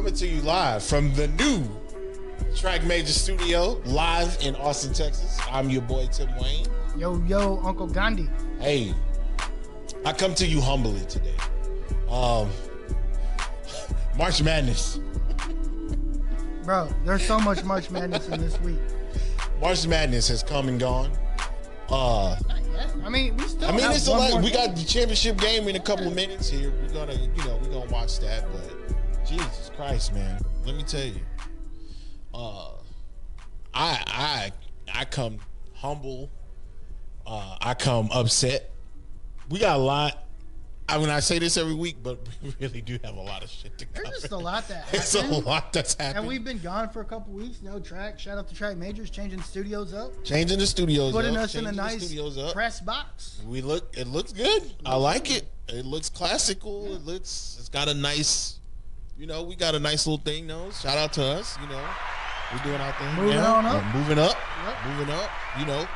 Coming to you live from the new Track Major Studio, live in Austin, Texas. I'm your boy, Tim Wayne. Yo, Uncle Gandhi. Hey, I come to you humbly today. March Madness. Bro, there's so much March Madness in this week. March Madness has come and gone. Not yet. I mean, we still have it's a one lot. more We game. got the championship game in a couple of minutes here. We're gonna watch that. But Jesus Christ, man, let me tell you, I come humble. I come upset. We got a lot. I mean, I say this every week, but we really do have a lot of shit to cover. There's just a lot that happened. It's a lot that's happening. And we've been gone for a couple weeks. No track. Shout out to Track Majors, changing studios up. Changing the studios Putting up. us in a Changing the nice studios up. press box. It looks good. I like it. It looks classical. Yeah. It's got a nice, we got a nice little thing though. Shout out to us, We're doing our thing. Moving now. on up. We're moving up. Yep. Moving up.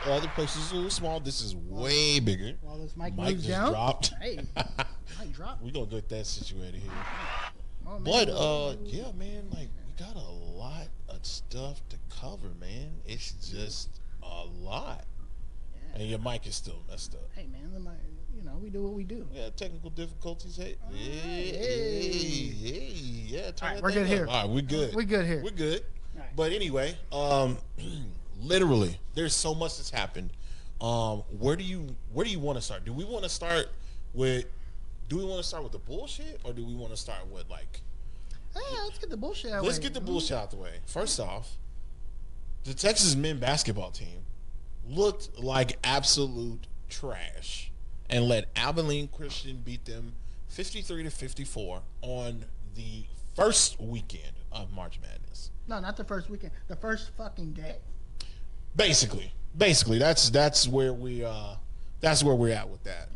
Other places are a little small. This is way bigger. While this mic Mike moves just down. dropped. Hey, mic drop. We're gonna get that situated here. Oh, man. But yeah, man, like we got a lot of stuff to cover, man. It's just a lot. Yeah. And your mic is still messed up. Hey, man, the mic, we do what we do. Yeah, technical difficulties. Hey, yeah. All right, we're good here. All right, we're good. We're good here. We're good. All right. But anyway, literally, there's so much that's happened. Where do you want to start? Do we want to start with the bullshit, or do we want to start with like? Hey, let's get the bullshit out of the way. Let's get the bullshit out the way. First off, the Texas men basketball team looked like absolute trash and let Abilene Christian beat them 53-54 on the first weekend of March Madness. No, not the first weekend. The first fucking day. Basically, that's where we're at with that.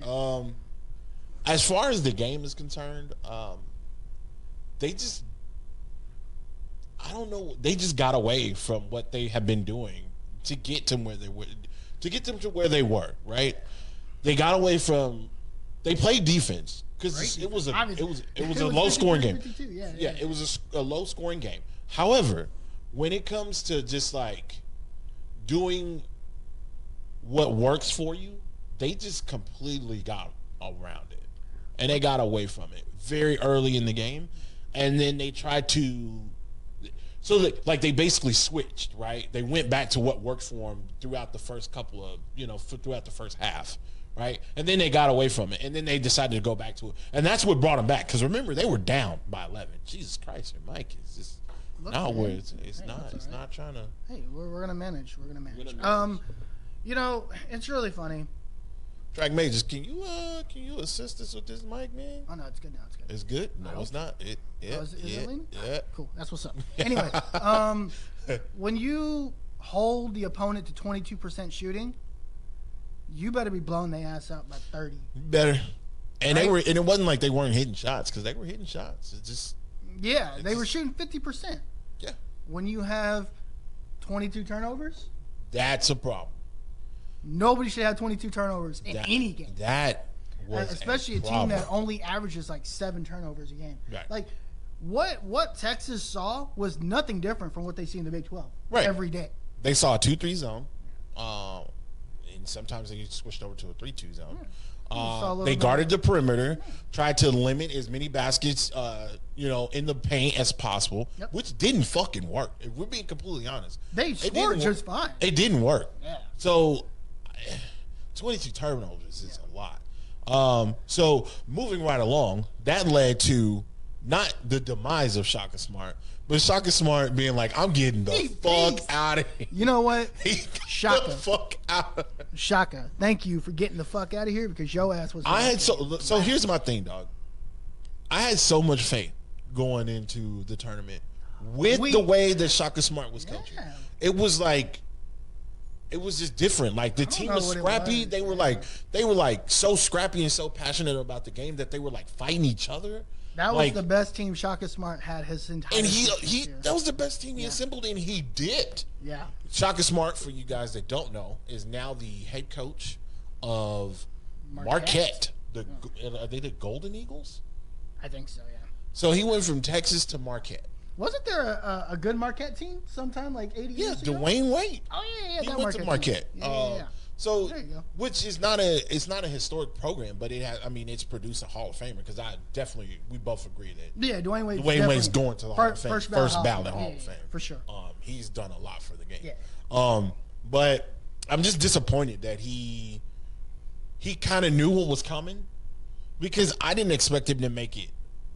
As far as the game is concerned, they just got away from what they have been doing to get to where they were, right? They got away from. They played defense because it was a low scoring game. Yeah, it was a low scoring game. However, when it comes to just like doing what works for you, they just completely got around it, and they got away from it very early in the game, and then they tried to. So they basically switched, right? They went back to what worked for them throughout the first couple of, throughout the first half, right? And then they got away from it, and then they decided to go back to it, and that's what brought them back. Because remember, they were down by 11. Jesus Christ, your mic is just not where it's not. It's not trying to. Hey, we're gonna manage. We're gonna manage. It's really funny. Track Majors, can you assist us with this mic, man? Oh no, it's good now. It's good. It's good. No, it's not. Is it leaning? Yeah. Cool. That's what's up. Anyway, when you hold the opponent to 22% shooting, you better be blowing their ass out by 30. Better. And right? and it wasn't like they weren't hitting shots, because they were hitting shots. They were shooting 50%. Yeah. When you have 22 turnovers, that's a problem. Nobody should have 22 turnovers in any game. That was especially a team that only averages like 7 turnovers a game. Right. Like what Texas saw was nothing different from what they see in the Big 12 every day. They saw a 2-3 zone, and sometimes they switched over to a 3-2 zone. They guarded the perimeter, tried to limit as many baskets, in the paint as possible, which didn't fucking work. If we're being completely honest, they scored just fine. It didn't work. Yeah. So, 22 turnovers is a lot. So moving right along, that led to not the demise of Shaka Smart, but Shaka Smart being like, "I'm getting the fuck out of here." You know what? Shaka. The fuck out of here. Shaka, thank you for getting the fuck out of here, because your ass was. So here's my thing, dog. I had so much faith going into the tournament with the way that Shaka Smart was coaching. It was like. It was just different. Like the team was scrappy. They were like so scrappy and so passionate about the game that they were like fighting each other. That was the best team Shaka Smart had his entire. And that was the best team he assembled, and he dipped. Yeah. Shaka Smart, for you guys that don't know, is now the head coach of Marquette. Are they the Golden Eagles? I think so. Yeah. So he went from Texas to Marquette. Wasn't there a good Marquette team sometime like 80 years ago? Dwayne Wade. Oh yeah, he went to Marquette. So, which is not it's not a historic program, but it has. I mean, it's produced a Hall of Famer because we both agree that Dwayne Wade's going to the Hall of Fame, first ballot Hall of Fame for sure. He's done a lot for the game. Yeah. But I'm just disappointed that he kind of knew what was coming because I didn't expect him to make it.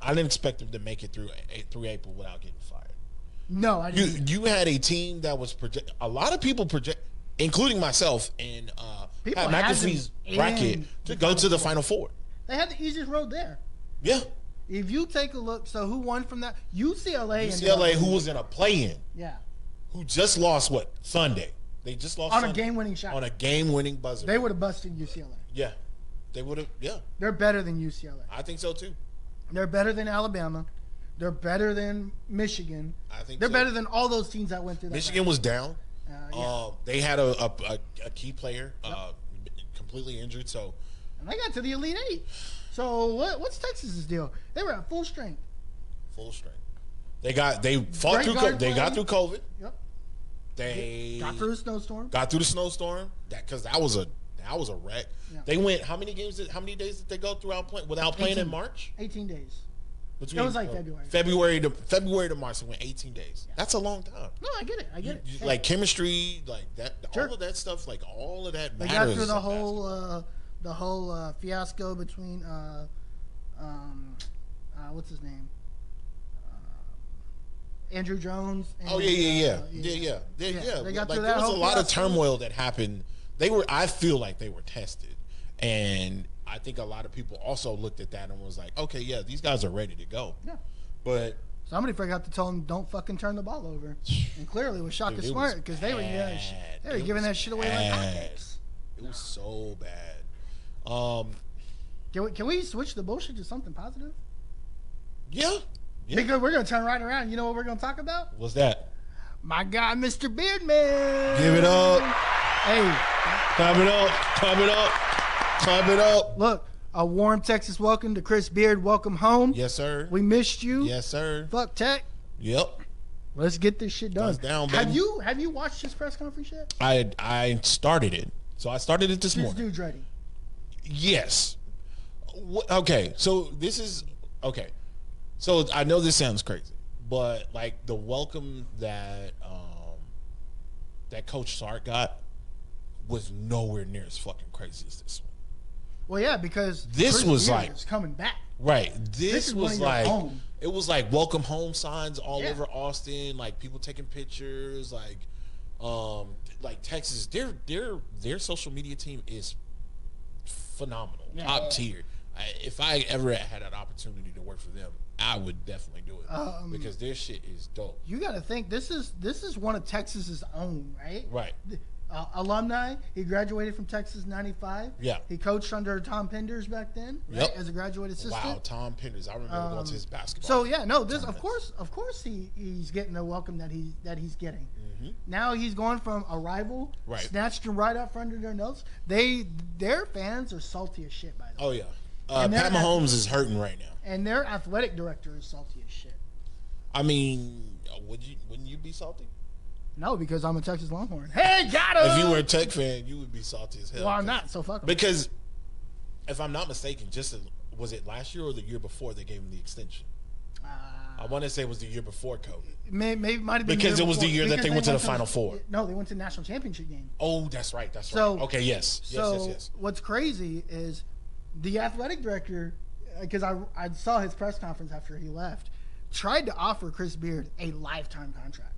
I didn't expect him to make it through April without getting fired. No, I didn't. You had a team that was a lot of people including myself and Pat McAfee's bracket to go to the Final Four. They had the easiest road there. Yeah. If you take a look, so who won from that? UCLA, who was in a play-in. Yeah. Who just lost Sunday? They just lost on a game-winning shot. On a game-winning buzzer. They would have busted UCLA. Yeah. They would have. Yeah. They're better than UCLA. I think so too. They're better than Alabama. They're better than Michigan. I think they're better than all those teams that went through that. Michigan was down. Yeah. They had a key player completely injured. So, and they got to the Elite Eight. So what's Texas's deal? They were at full strength. Full strength. They fought through. They got through COVID. Yep. They got through the snowstorm. Because that was a wreck. Yeah. They went how many days did they go without playing in March? 18 days. It was like February to March. It went 18 days. Yeah. That's a long time. No, I get it. Like chemistry, like that, sure. All of that stuff, like all of that matters. They got through the whole fiasco between what's his name, Andrew Jones. And, yeah. They got through that. There was a lot of turmoil that happened. I feel like they were tested, and I think a lot of people also looked at that and was like, okay, yeah, these guys are ready to go. Yeah. But somebody forgot to tell them don't fucking turn the ball over. And clearly it was Shaka Smart because they were giving that shit away like hotcakes. It was so bad. Can we switch the bullshit to something positive? Yeah. Because we're going to turn right around. You know what we're going to talk about? What's that? My guy, Mr. Beardman. Give it up. Hey. Clap it up. Look, a warm Texas welcome to Chris Beard. Welcome home. Yes, sir. We missed you. Yes, sir. Fuck Tech. Yep. Let's get this shit done. Down, baby. Have you watched his press conference yet? I started it. So I started it this morning. This dude's ready. Yes. Okay. So this is okay. So I know this sounds crazy, but like the welcome that Coach Sark got was nowhere near as fucking crazy as this one. Well, yeah, because this Chris was Beard like is coming back. Right. This was like it was like welcome home signs all over Austin, like people taking pictures, like Texas. Their social media team is phenomenal, top tier. If I ever had an opportunity to work for them, I would definitely do it because their shit is dope. You got to think this is one of Texas's own, right? Right. Alumni. He graduated from Texas in '95. Yeah. He coached under Tom Penders back then, right? As a graduate assistant. Wow, Tom Penders. I remember going to his basketball. So yeah, no, this of course he's getting the welcome that he's getting. Mm-hmm. Now he's going from a rival, snatched him right up from under their nose. Their fans are salty as shit, by the way. Oh yeah. Pat Mahomes is hurting right now. And their athletic director is salty as shit. I mean, wouldn't you be salty? No, because I'm a Texas Longhorn. Hey, got him! If you were a Tech fan, you would be salty as hell. Well, I'm not, so fuck him. Because, if I'm not mistaken, was it last year or the year before they gave him the extension? I want to say it was the year before COVID. Maybe might have been because it was the year that they went to the Final Four. No, they went to the national championship game. Oh, that's right. So, okay, yes. What's crazy is the athletic director, because I saw his press conference after he left, tried to offer Chris Beard a lifetime contract.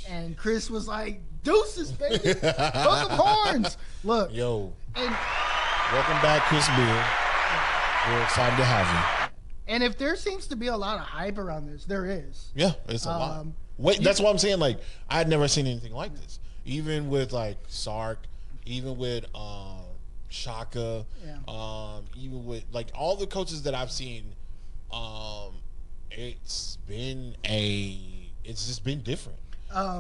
And Chris was like, deuces, baby. Welcome horns. Look. Yo. Welcome back, Chris Beard. We're excited to have you. And if there seems to be a lot of hype around this, there is. Yeah, it's a lot. That's what I'm saying. Like, I had never seen anything like this. Even with, like, Sark, even with Shaka, even with, like, all the coaches that I've seen, it's just been different. I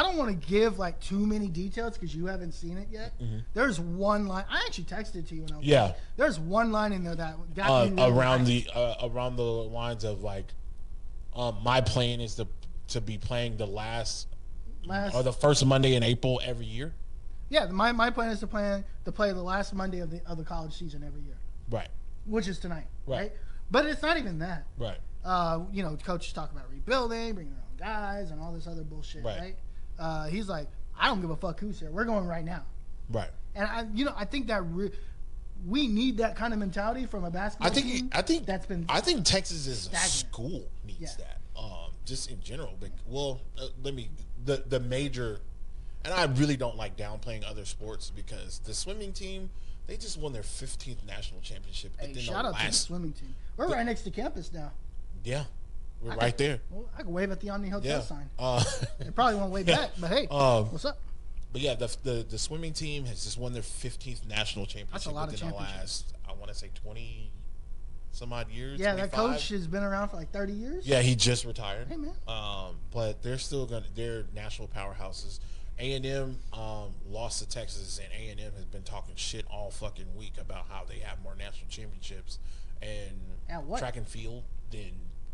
don't want to give like too many details because you haven't seen it yet. Mm-hmm. There's one line I actually texted it to you when I was there. There's one line in there that got me around the lines of like My plan is to be playing the last or the first Monday in April every year. Yeah, my plan is to play the last Monday of the college season every year. Right. Which is tonight. Right. But it's not even that. Right. Coaches talk about rebuilding, bringing their own guys, and all this other bullshit. Right. He's like, I don't give a fuck who's here. We're going right now. Right. And I think that we need that kind of mentality from a basketball team. I think Texas as a school needs that. Just in general. But, the major, and I really don't like downplaying other sports because the swimming team, they just won their 15th national championship. Hey, shout out to the swimming team. We're right next to campus now. Yeah. We're right there. Well, I can wave at the Omni Hotel sign. They probably won't wave back, but hey, what's up? But yeah, the swimming team has just won their 15th national championship. That's a lot within the last, I want to say, 20 some odd years. Yeah, 25. That coach has been around for like 30 years. Yeah, he just retired. Hey man. But they're still they're national powerhouses. A&M lost to Texas, and A&M has been talking shit all fucking week about how they have more national championships and track and field than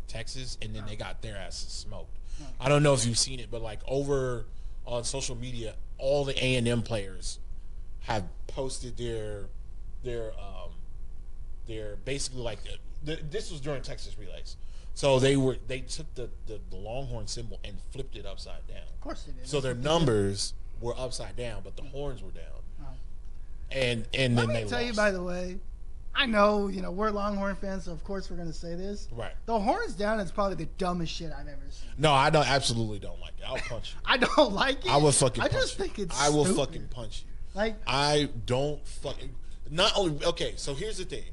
Texas, and then they got their asses smoked. I don't know if you've seen it, but like over on social media, all the A&M players have posted their basically like this was during Texas relays. So they took the Longhorn symbol and flipped it upside down. Of course they did. So their numbers were upside down, but the horns were down. And then let me tell you, by the way, I know we're Longhorn fans, so of course we're gonna say this. Right. The horns down is probably the dumbest shit I've ever seen. No, I absolutely don't like it. I'll punch you. I don't like it. I will fucking. I just think it's. I will fucking punch you. Like I don't fucking. Not only okay. So here's the thing.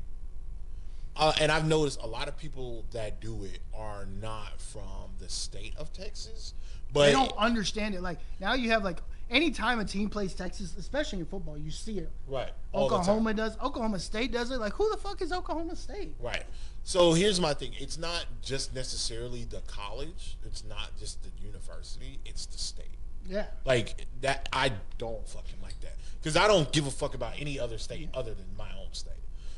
And I've noticed a lot of people that do it are not from the state of Texas, but they don't understand it. Like now, you have like anytime a team plays Texas, especially in football, you see it. Right. Oklahoma does. Oklahoma State does it. Like who the fuck is Oklahoma State? Right. So here's my thing. It's not just necessarily the college. It's not just the university. It's the state. Yeah. Like that. I don't fucking like that because I don't give a fuck about any other state other than my own state.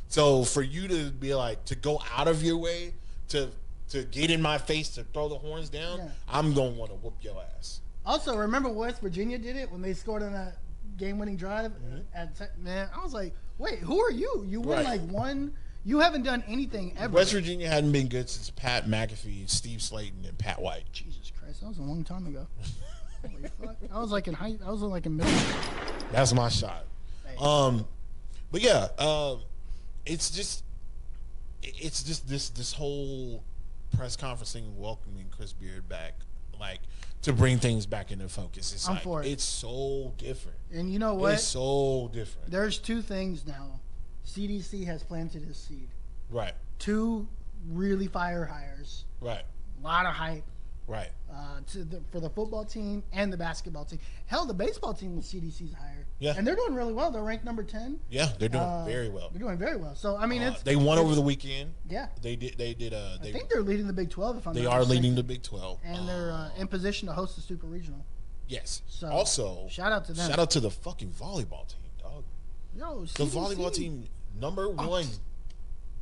So for you to be like to go out of your way to get in my face to throw the horns down, I'm gonna want to whoop your ass. Also, remember West Virginia did it when they scored on that game-winning drive? Man, I was like, wait, who are you? You won like one. You haven't done anything ever. West Virginia hadn't been good since Pat McAfee, Steve Slayton, and Pat White. Jesus Christ, that was a long time ago. Holy fuck. I was like in middle school. That's my shot. Hey. But yeah, it's just this whole press conferencing welcoming Chris Beard back, like to bring things back into focus. It's I'm for it. It's so different. And you know what? It's so different. There's two things now. CDC has planted his seed. Right. 2 really fire hires. Right. A lot of hype. Right. For the football team and the basketball team. Hell, the baseball team was CDC's hire. Yeah. And they're doing really well. They're ranked number 10. Yeah, they're doing very well. They're doing very well. So I mean, they won over the weekend. Yeah. They did. I think they're leading the Big 12. If I'm they not are mistaken. leading the Big 12, and they're in position to host the Super Regional. Yes. So also, shout out to them. Shout out to the fucking volleyball team, dog. Yo, CDC. The volleyball team number 1.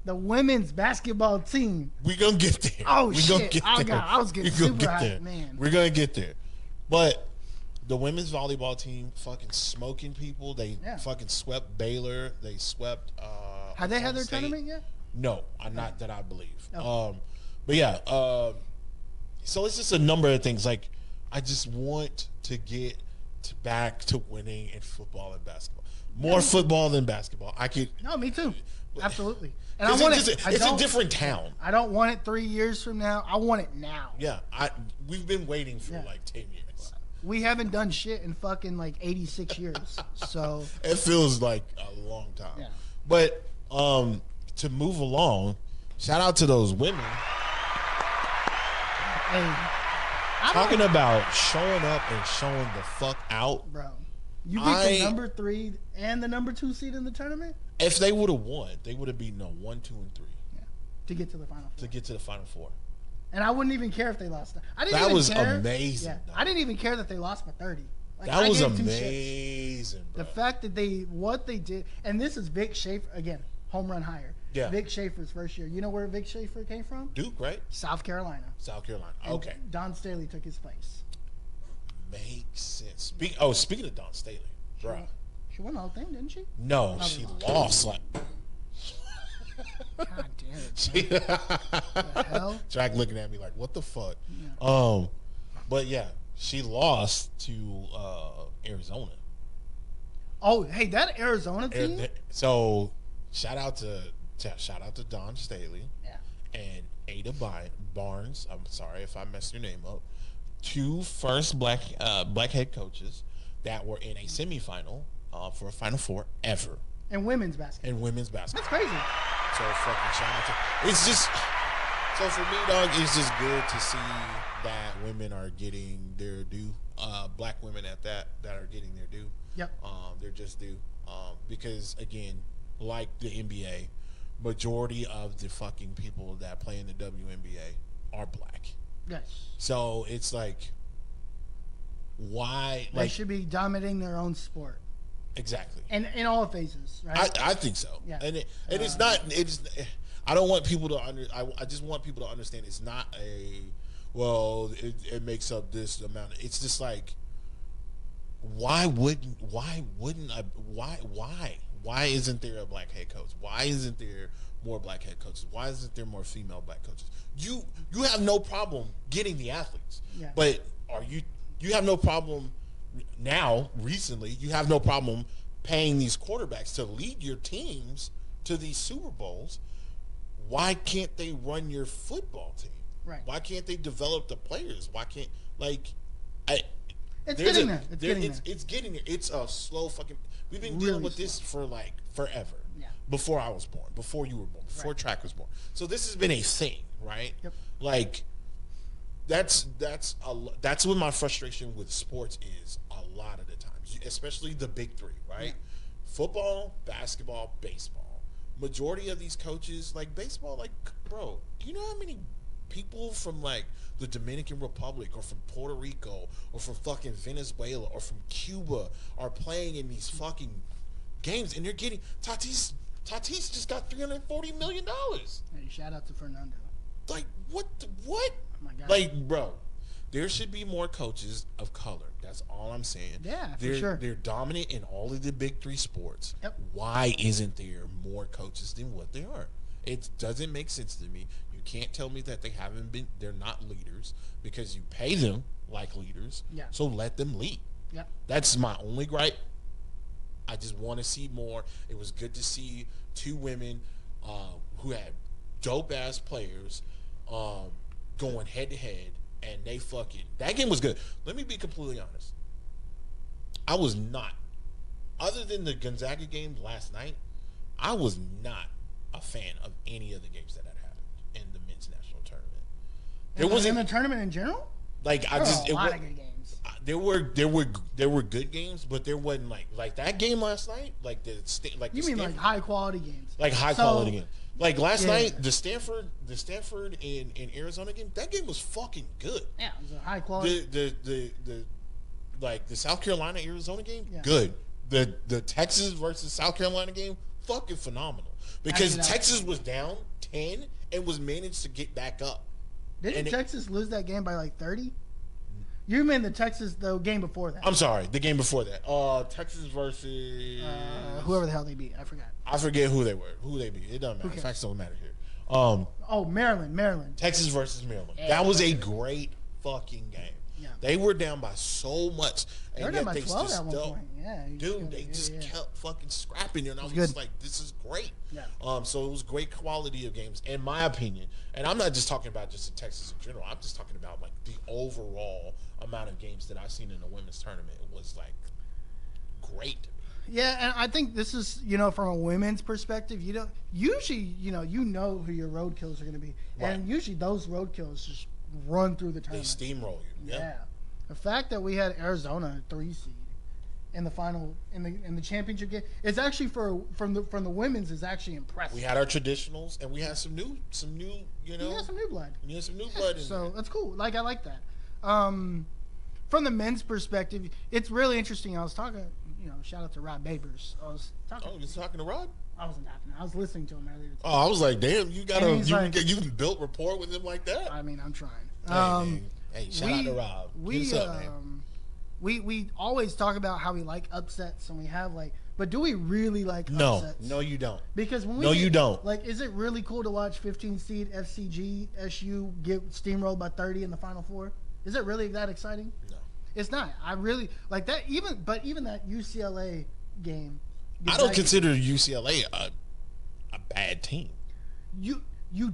The women's basketball team. We're going to get there. Oh, we shit. Gonna get there. I was getting super hyped, man. We're going to get there. But the women's volleyball team fucking smoking people. They fucking swept Baylor. They swept Have they had their tournament yet? No, not that I believe. Oh. But yeah, so it's just a number of things. Like, I just want to get back to winning in football and basketball. More football than basketball. No, me too. Absolutely. And I want it's a different town. I don't want it 3 years from now. I want it now. Yeah, we've been waiting for like 10 years. We haven't done shit in fucking like 86 years. So it feels like a long time. Yeah. But to move along, shout out to those women. Hey, talking about showing up and showing the fuck out, bro. You beat the number 3 and the number 2 seed in the tournament. If they would have won, they would have beaten 1, 2, and 3. Yeah. To get to the final 4. To get to the final 4. And I wouldn't even care if they lost. That was amazing. Yeah. I didn't even care that they lost by 30. Like, that was amazing, bro. The fact that what they did, and this is Vic Schaefer again, home run hire. Yeah. Vic Schaefer's first year. You know where Vic Schaefer came from? Duke, right? South Carolina. South Carolina. And Okay. Don Staley took his place. Makes sense. Speaking of Don Staley, bro. She won the whole thing, didn't she? No, she lost. Like, God damn it. The hell? Jack looking at me like, what the fuck? Yeah. But yeah, she lost to Arizona. Oh, hey, that Arizona team. So shout out to Don Staley. Yeah. And Ada Barnes. I'm sorry if I messed your name up. 2 first black head coaches that were in a semifinal for a Final Four ever. And women's basketball. That's crazy. So fucking shout out to. It's just. So for me, dog, it's just good to see that women are getting their due. Black women at that are getting their due. Yep. They're just due. Because again, like the NBA, majority of the fucking people that play in the WNBA are black. Yes. So it's like, why? They should be dominating their own sport. Exactly. And in all phases, right? I think so. Yeah. And it's not. It's. I don't want people to I just want people to understand it's not a. Well, it makes up this amount. It's just like, why isn't there a black head coach? Why isn't there more black head coaches? Why isn't there more female black coaches? You have no problem getting the athletes, but you have no problem now. Recently, you have no problem paying these quarterbacks to lead your teams to these Super Bowls. Why can't they run your football team? Right. Why can't they develop the players? Why can't It's getting there. It's getting there. It's a slow fucking. We've been dealing with this for like forever. Yeah. Before I was born, before you were born, before track was born. So this has been a thing, right? Yep. Like, that's what my frustration with sports is a lot of the times, especially the big 3, right? Yeah. Football, basketball, baseball. Majority of these coaches, like baseball, like, bro, do you know how many people from like the Dominican Republic or from Puerto Rico or from fucking Venezuela or from Cuba are playing in these fucking games, and they're getting Tatis just got $340 million. Hey, shout out to Fernando. Like what? Oh my God. Like, bro, there should be more coaches of color. That's all I'm saying. Yeah, for sure. They're dominant in all of the big 3 sports. Yep. Why isn't there more coaches than what they are? It doesn't make sense to me. You can't tell me that they're not leaders because you pay them like leaders. Yeah. So let them lead. Yep. That's my only gripe. I just want to see more. It was good to see 2 women who had dope ass players going head to head, and that game was good. Let me be completely honest. I was not, other than the Gonzaga game last night, I was not a fan of any of the games that had happened in the men's national tournament. There wasn't in the tournament in general. Like there were a lot of good games. There were good games, but there wasn't like that game last night. Like you mean like high quality games? Like high quality games. Like last night, the Stanford in Arizona game. That game was fucking good. Yeah, it was a high quality. The South Carolina Arizona game, good. The Texas versus South Carolina game, fucking phenomenal. Because Texas was down 10 and was managed to get back up. Didn't Texas lose that game by like 30? You mean the game before that? I'm sorry, the game before that. Texas versus whoever the hell they beat. I forgot. I forget who they beat. It doesn't matter. Facts don't matter here. Maryland. Texas versus Maryland. Yeah, that was a great fucking game. Yeah. They were down by so much. They were down by 12 at one point. Yeah, dude, they just kept fucking scrapping. And I was just like, this is great. Yeah. So it was great quality of games, in my opinion. And I'm not just talking about just in Texas in general. I'm just talking about like the overall amount of games that I've seen in the women's tournament. It was like great to me. Yeah, and I think this is, from a women's perspective, usually, you know who your road kills are going to be. Right. And usually those road kills just run through the tournament. They steamroll you. Yeah. The fact that we had Arizona 3 seed in the final in the championship game, it's actually from the women's is actually impressive. We had our traditionals and we had some new We had some new blood. We had some new blood in so there. That's cool. I like that. From the men's perspective, it's really interesting. I was talking, shout out to Rod Babers. Oh, you're talking to Rod? I wasn't tapping. I was listening to him earlier. Today. Oh, I was like, damn, you built rapport with him like that. I mean, I'm trying. Hey, shout out to Rob. We always talk about how we like upsets, and we have like, but do we really like upsets? No, you don't. Because when you don't. Like, is it really cool to watch 15 seed FCG SU get steamrolled by 30 in the Final Four? Is it really that exciting? No, it's not. I really like that. Even that UCLA game. I don't consider UCLA a bad team. You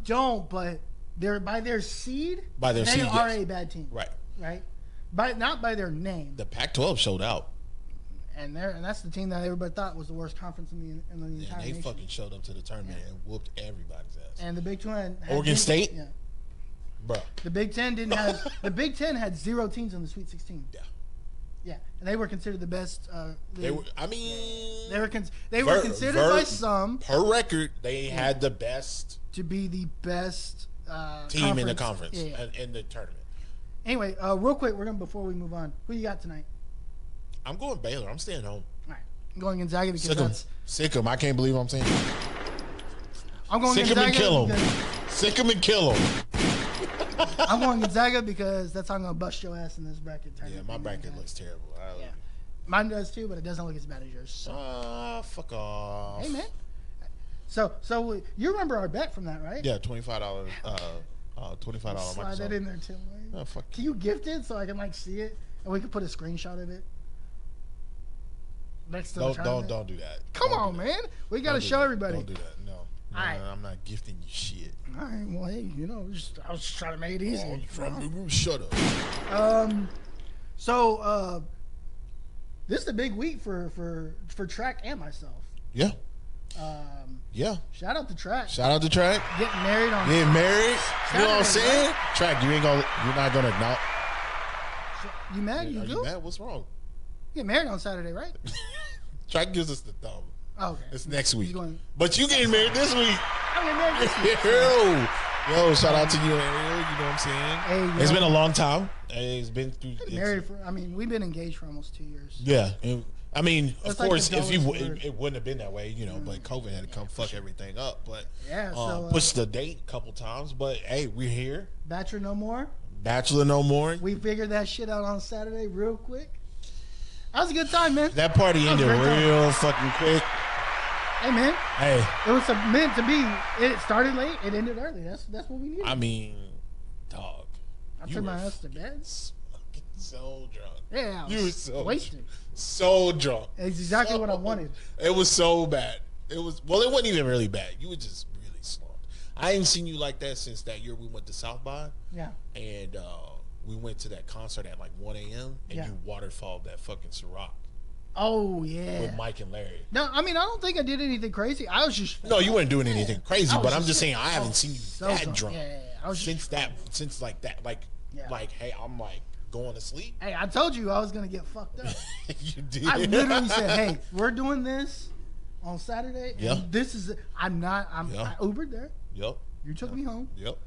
don't, but they're by their seed. They are a bad team. Right. Not by their name. The Pac-12 showed out. And that's the team that everybody thought was the worst conference in the entire nation. They fucking showed up to the tournament and whooped everybody's ass. And the Big 10 Oregon State? Yeah. Bro. The Big 10 didn't have the Big 10 had 0 teams in the Sweet 16. Yeah. Yeah. And they were considered the best they were considered by some, per record, they had the best to be the best team in the conference in the tournament. Anyway, real quick, before we move on, who you got tonight? I'm going Baylor. I'm staying home. All right. I'm going Gonzaga because sick him. I can't believe I'm saying that. I'm going Gonzaga. Sick him and kill him. I'm going Gonzaga because that's how I'm going to bust your ass in this bracket. Yeah, my bracket looks terrible. Mine does too, but it doesn't look as bad as yours. So. Fuck off. Hey, man. So you remember our bet from that, right? Yeah, $25. $25. Slide that in there, Tim. Oh, fuck. Can you gift it so I can see it and we can put a screenshot of it? Next to don't do that. Come on, man. We got to show everybody. Don't do that. No. Right. I'm not gifting you shit. All right. Well, hey, I was just trying to make it easy. Shut up. So this is a big week for Track and myself. Yeah. Yeah. Shout out to Track. Getting married. Saturday, you know what I'm saying? Right? Track, you're not gonna acknowledge. You mad? You mad? What's wrong? You get married on Saturday, right? Track gives us the thumb. Oh, okay. It's next week. But you getting married this week. I'm getting married this week. Yo, shout out to you, Ariel. You know what I'm saying? Hey, it's been a long time. It's been through. We've been engaged for almost 2 years. Yeah. I mean, of course, if it wouldn't have been that way, but COVID had to come fuck everything up. But pushed the date a couple times. But hey, we're here. Bachelor no more. We figured that shit out on Saturday real quick. That was a good time, man. That party ended real fucking quick. Hey, man. Hey. It was meant to be. It started late. It ended early. That's what we needed. I mean, dog. I took my ass to bed. So drunk. Yeah, you were so wasted. So drunk. It's exactly what I wanted. It was so bad. It wasn't even really bad. You were just really slumped. I ain't seen you like that since that year we went to South by. Yeah. And we went to that concert at like 1 a.m. and you waterfalled that fucking Ciroc. Oh, yeah. With Mike and Larry. No, I mean, I don't think I did anything crazy. I was just... No, you weren't doing anything crazy, but I'm just saying I haven't seen you that drunk. Yeah. I was since like that. Like, hey, I'm like going to sleep. Hey, I told you I was going to get fucked up. You did. I literally said, hey, we're doing this on Saturday. And this is... I Ubered there. Yep. You took me home. Yep.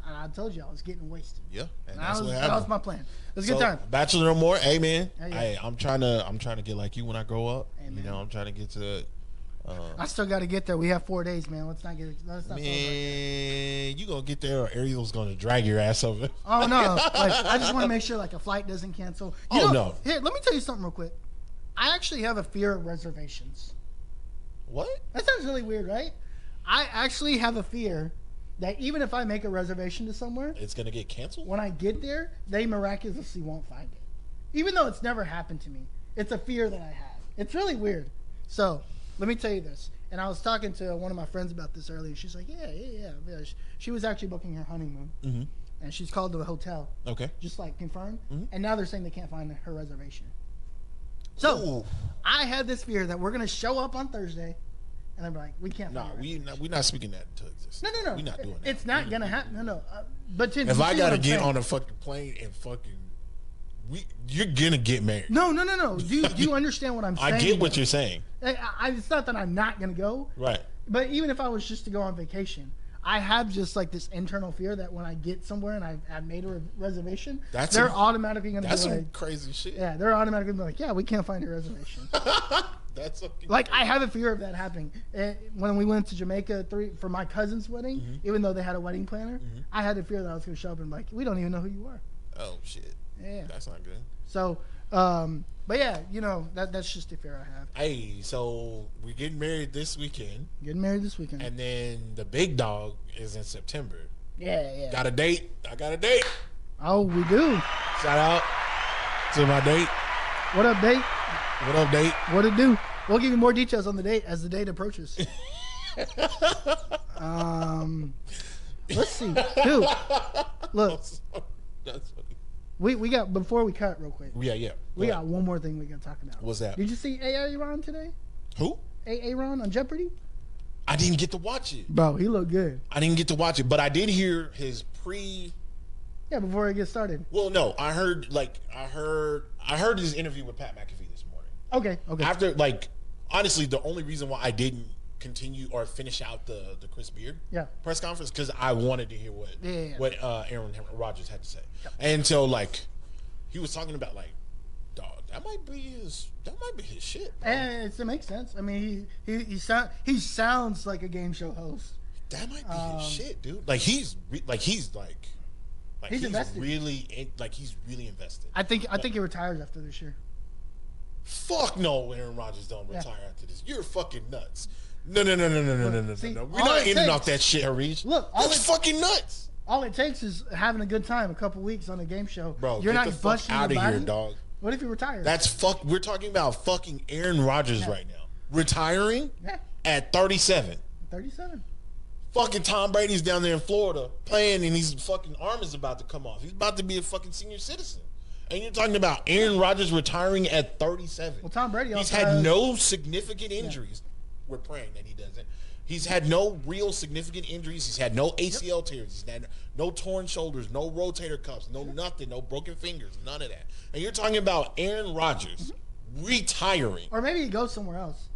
And I told you I was getting wasted. Yeah, and that's what happened. That was my plan. It was a good time. Bachelor no more. Hey, man. Hey, I'm trying to get like you when I grow up. Hey, you know, I'm trying to get to. I still got to get there. We have 4 days, man. Let's not. Man, you gonna get there, or Ariel's gonna drag your ass over. Oh no! I just want to make sure a flight doesn't cancel. No. Here, let me tell you something real quick. I actually have a fear of reservations. What? That sounds really weird, right? I actually have a fear that even if I make a reservation to somewhere, it's going to get canceled? When I get there, they miraculously won't find it. Even though it's never happened to me. It's a fear that I have. It's really weird. So, let me tell you this. And I was talking to one of my friends about this earlier. She's like, yeah. She was actually booking her honeymoon. Mm-hmm. And she's called to a hotel. Okay. Just confirmed. Mm-hmm. And now they're saying they can't find her reservation. So, I had this fear that we're going to show up on Thursday. And I'm like, we can't. No, we're not speaking that into existence. No. We're not doing that. It's not gonna happen. No. But if I gotta get on a fucking plane and you're gonna get married. No. Do you understand what I'm saying? I get what you're saying. It's not that I'm not gonna go. Right. But even if I was just to go on vacation, I have just this internal fear that when I get somewhere and I've made a reservation, they're automatically gonna be some crazy shit. Yeah, they're automatically gonna be like, yeah, we can't find a reservation. That's like I have a fear of that happening. When we went to Jamaica for my cousin's wedding, even though they had a wedding planner, I had a fear that I was going to show up and like, we don't even know who you are. Oh shit. Yeah. That's not good. So, but yeah, that's just a fear I have. Hey, so we're getting married this weekend. And then the big dog is in September. Yeah. Got a date? I got a date. Oh, we do. Shout out to my date. What up, date? What it do? We'll give you more details on the date as the date approaches. Let's see. Dude, look. That's funny. We got, before we cut real quick. Yeah. We got one more thing we got to talk about. What's that? Did you see Aaron today? Who? Aaron on Jeopardy? I didn't get to watch it. Bro, he looked good. I didn't get to watch it, but I did hear his Yeah, before it gets started. Well, no, I heard his interview with Pat McAfee this morning. Okay. After, honestly, the only reason why I didn't continue or finish out the Chris Beard press conference because I wanted to hear what Aaron Rodgers had to say. Yep. And so he was talking about dog, that might be his shit. Bro. And it makes sense. I mean, he sounds like a game show host. That might be his shit, dude. He's invested. He's really invested. I think he retires after this year. Fuck no, Aaron Rodgers don't retire after this. You're fucking nuts. No. We're not ending off that shit, Harish. Look, that's fucking nuts. All it takes is having a good time, a couple weeks on a game show. Bro, you're not busting out of here, dog. What if he retires? We're talking about fucking Aaron Rodgers right now. Retiring at 37. 37. Fucking Tom Brady's down there in Florida playing, and his fucking arm is about to come off. He's about to be a fucking senior citizen. And you're talking about Aaron Rodgers retiring at 37. Well, Tom Brady he's had no significant injuries. We're praying that he doesn't. He's had no real significant injuries. He's had no ACL tears. He's had no torn shoulders, no rotator cuffs, no nothing, no broken fingers, none of that. And you're talking about Aaron Rodgers retiring. Or maybe he goes somewhere else.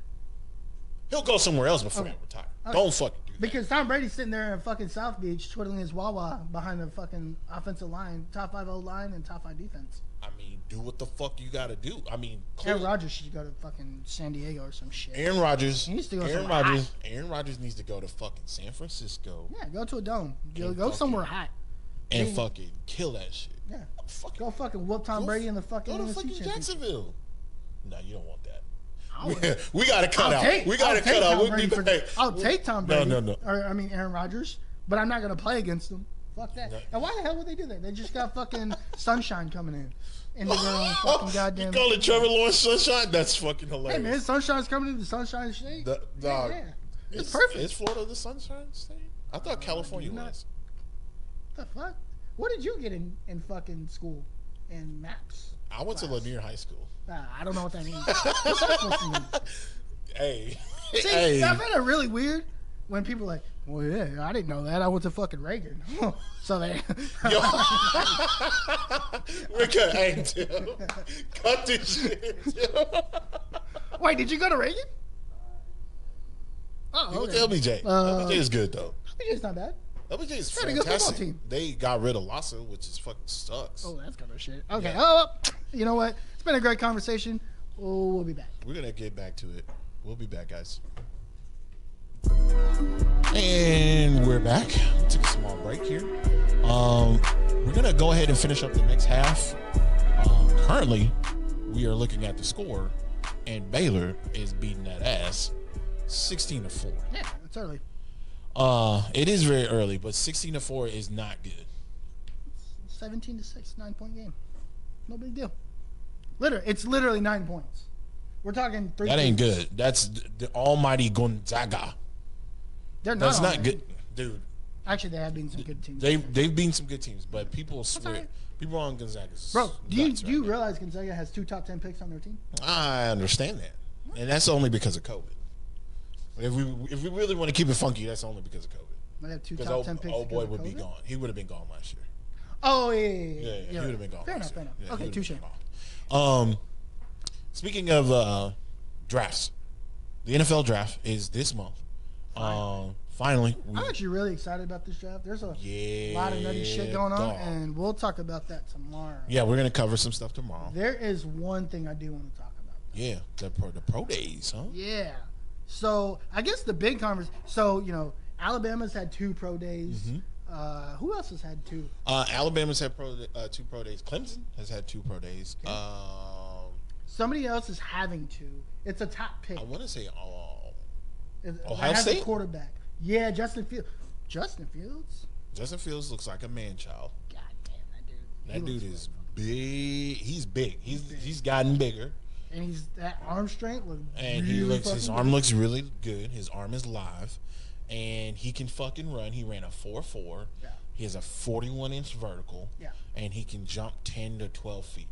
He'll go somewhere else before he retire. Okay. Don't fucking do that. Because Tom Brady's sitting there in fucking South Beach twiddling his wah-wah behind the fucking offensive line, top 5 O-line and top 5 defense. I mean, do what the fuck you gotta do. I mean, Aaron Rodgers should go to fucking San Diego or some shit. Aaron Rodgers needs to go Aaron Rodgers needs to go to fucking San Francisco. Yeah, go to a dome. Go somewhere hot. And fucking kill that shit. Yeah. Go fucking whoop Tom Brady in the fucking Go to fucking Jacksonville. No, you don't want that. We gotta cut out. We gotta cut out. I'll take Tom Brady. No. Or Aaron Rodgers, but I'm not gonna play against him. Fuck that. And why the hell would they do that? They just got fucking Sunshine coming in. Into their own fucking goddamn. You call it Trevor Lawrence Sunshine? That's fucking hilarious. Hey man, Sunshine's coming into the Sunshine State. It's perfect. Is Florida the Sunshine State? I thought California was. The fuck? What did you get in fucking school? In maps? I went to Lanier High School. I don't know what that means. What's that supposed to mean? Hey. See, I find it really weird when people are like, well, yeah, I didn't know that. I went to fucking Reagan. So they. Yo. We're good. Hey, Tim. Cut this shit, Tim. Wait, did you go to Reagan? Oh, you went to LBJ. LBJ is good, though. LBJ's not bad. LBJ is fantastic. They got rid of Lassa, which is fucking sucks. Oh, that's kind of shit. Okay. Yeah. Oh, you know what? It's been a great conversation. We'll be back. We're going to get back to it. We'll be back, guys. And we're back. Took a small break here. We're going to go ahead and finish up the next half. Currently, we are looking at the score, and Baylor is beating that ass 16-4. Yeah, it's early. It is very early, but 16-4 is not good. 17-6, 9-point game. No big deal. It's literally 9 points. We're talking 3. That ain't good. That's the almighty Gonzaga. That's not good, dude. Actually, they have beaten some good teams. They've beaten some good teams, but people swear people on Gonzaga's. Bro, do you realize Gonzaga has 2 top 10 picks on their team? I understand that, and that's only because of COVID. If we really want to keep it funky, that's only because of COVID. They have 2 top 10 picks. Old boy would be gone. He would have been gone last year. Oh yeah. He would have been gone. Fair enough. Yeah, okay, touche. Speaking of drafts, the NFL draft is this month. Finally. I'm actually really excited about this draft. There's a lot of nutty shit going on, and we'll talk about that tomorrow. Yeah, we're going to cover some stuff tomorrow. There is one thing I do want to talk about. Yeah, the pro days, huh? Yeah. So I guess the big conversation. So Alabama's had 2 pro days. Mm-hmm. Who else has had 2? Alabama's had 2 pro days. Clemson has had 2 pro days. Okay. Somebody else is having 2. It's a top pick. I want to say Ohio State quarterback. Yeah, Justin Fields. Justin Fields looks like a man child. God damn, that dude. That dude is big. He's big. He's gotten bigger. And that arm strength looks. And his arm looks really good. His arm is live, and he can fucking run. He ran a 4.4. Yeah. He has a 41-inch vertical. Yeah. And he can jump 10 to 12 feet.